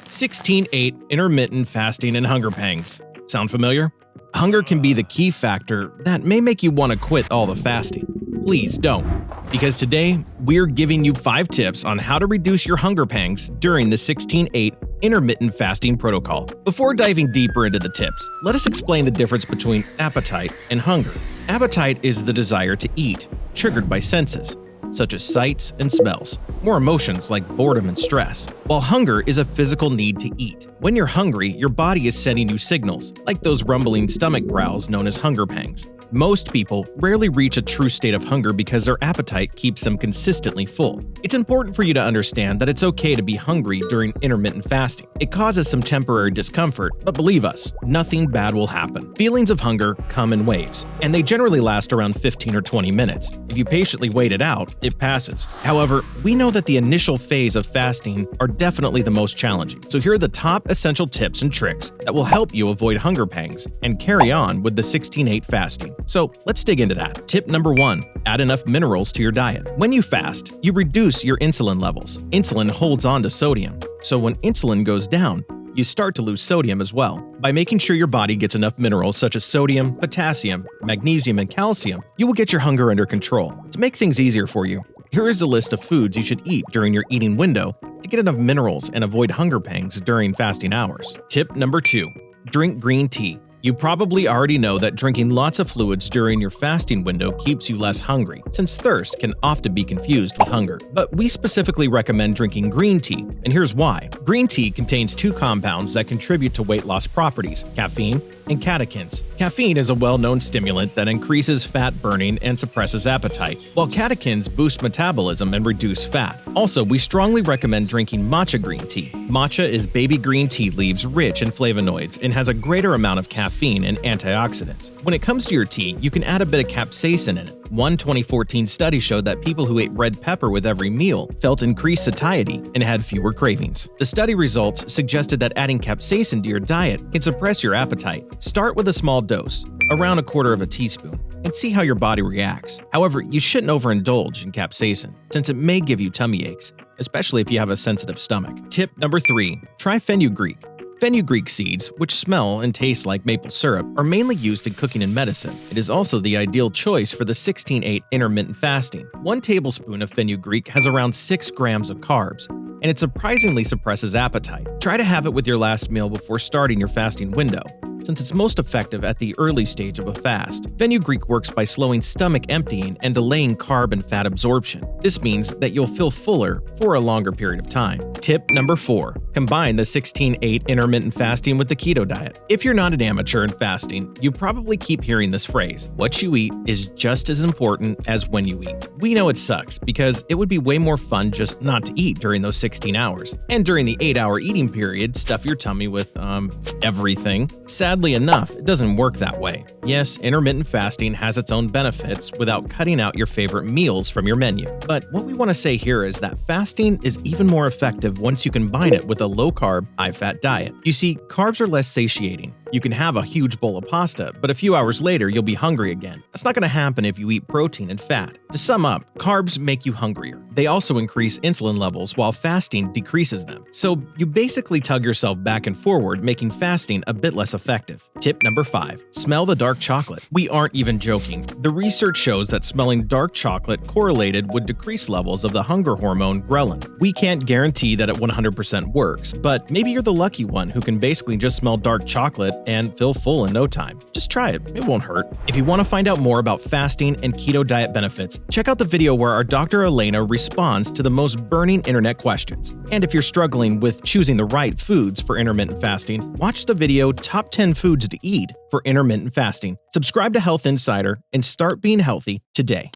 16-8 Intermittent Fasting and Hunger Pangs. Sound familiar? Hunger can be the key factor that may make you want to quit all the fasting. Please don't, because today we're giving you 5 tips on how to reduce your hunger pangs during the 16-8 intermittent fasting protocol. Before diving deeper into the tips, let us explain the difference between appetite and hunger. Appetite is the desire to eat, triggered by senses, such as sights and smells, or emotions like boredom and stress, while hunger is a physical need to eat. When you're hungry, your body is sending you signals, like those rumbling stomach growls known as hunger pangs. Most people rarely reach a true state of hunger because their appetite keeps them consistently full. It's important for you to understand that it's okay to be hungry during intermittent fasting. It causes some temporary discomfort, but believe us, nothing bad will happen. Feelings of hunger come in waves, and they generally last around 15 or 20 minutes. If you patiently wait it out, it passes. However, we know that the initial phase of fasting are definitely the most challenging. So here are the top essential tips and tricks that will help you avoid hunger pangs and carry on with the 16-8 fasting. So let's dig into that. Tip number 1, add enough minerals to your diet. When you fast, you reduce your insulin levels. Insulin holds on to sodium, so when insulin goes down, you start to lose sodium as well. By making sure your body gets enough minerals such as sodium, potassium, magnesium, and calcium, you will get your hunger under control. To make things easier for you, here is a list of foods you should eat during your eating window to get enough minerals and avoid hunger pangs during fasting hours. Tip number 2, drink green tea. You probably already know that drinking lots of fluids during your fasting window keeps you less hungry, since thirst can often be confused with hunger. But we specifically recommend drinking green tea, and here's why. Green tea contains 2 compounds that contribute to weight loss properties: caffeine and catechins. Caffeine is a well-known stimulant that increases fat burning and suppresses appetite, while catechins boost metabolism and reduce fat. Also, we strongly recommend drinking matcha green tea. Matcha is baby green tea leaves rich in flavonoids and has a greater amount of caffeine and antioxidants. When it comes to your tea, you can add a bit of capsaicin in it. One 2014 study showed that people who ate red pepper with every meal felt increased satiety and had fewer cravings. The study results suggested that adding capsaicin to your diet can suppress your appetite. Start with a small dose, around 1/4 teaspoon, and see how your body reacts. However, you shouldn't overindulge in capsaicin, since it may give you tummy aches, especially if you have a sensitive stomach. Tip number 3, try fenugreek. Fenugreek seeds, which smell and taste like maple syrup, are mainly used in cooking and medicine. It is also the ideal choice for the 16-8 intermittent fasting. 1 tablespoon of fenugreek has around 6 grams of carbs, and it surprisingly suppresses appetite. Try to have it with your last meal before starting your fasting window, since it's most effective at the early stage of a fast. Fenugreek works by slowing stomach emptying and delaying carb and fat absorption. This means that you'll feel fuller for a longer period of time. Tip number 4, combine the 16-8 intermittent fasting with the keto diet. If you're not an amateur in fasting, you probably keep hearing this phrase: what you eat is just as important as when you eat. We know it sucks, because it would be way more fun just not to eat during those 16 hours. And during the 8-hour eating period, stuff your tummy with, everything. Sadly enough, it doesn't work that way. Yes, intermittent fasting has its own benefits without cutting out your favorite meals from your menu. But what we want to say here is that fasting is even more effective once you combine it with a low-carb, high-fat diet. You see, carbs are less satiating. You can have a huge bowl of pasta, but a few hours later you'll be hungry again. That's not going to happen if you eat protein and fat. To sum up, carbs make you hungrier. They also increase insulin levels while fasting decreases them. So you basically tug yourself back and forward, making fasting a bit less effective. Tip number 5, smell the dark chocolate. We aren't even joking. The research shows that smelling dark chocolate correlated with decreased levels of the hunger hormone ghrelin. We can't guarantee that it 100% works, but maybe you're the lucky one who can basically just smell dark chocolate and feel full in no time. Just try it, it won't hurt. If you want to find out more about fasting and keto diet benefits, check out the video where our Dr. Elena responds to the most burning internet questions. And if you're struggling with choosing the right foods for intermittent fasting, watch the video Top 10 Foods to Eat for Intermittent Fasting. Subscribe to Health Insider and start being healthy today.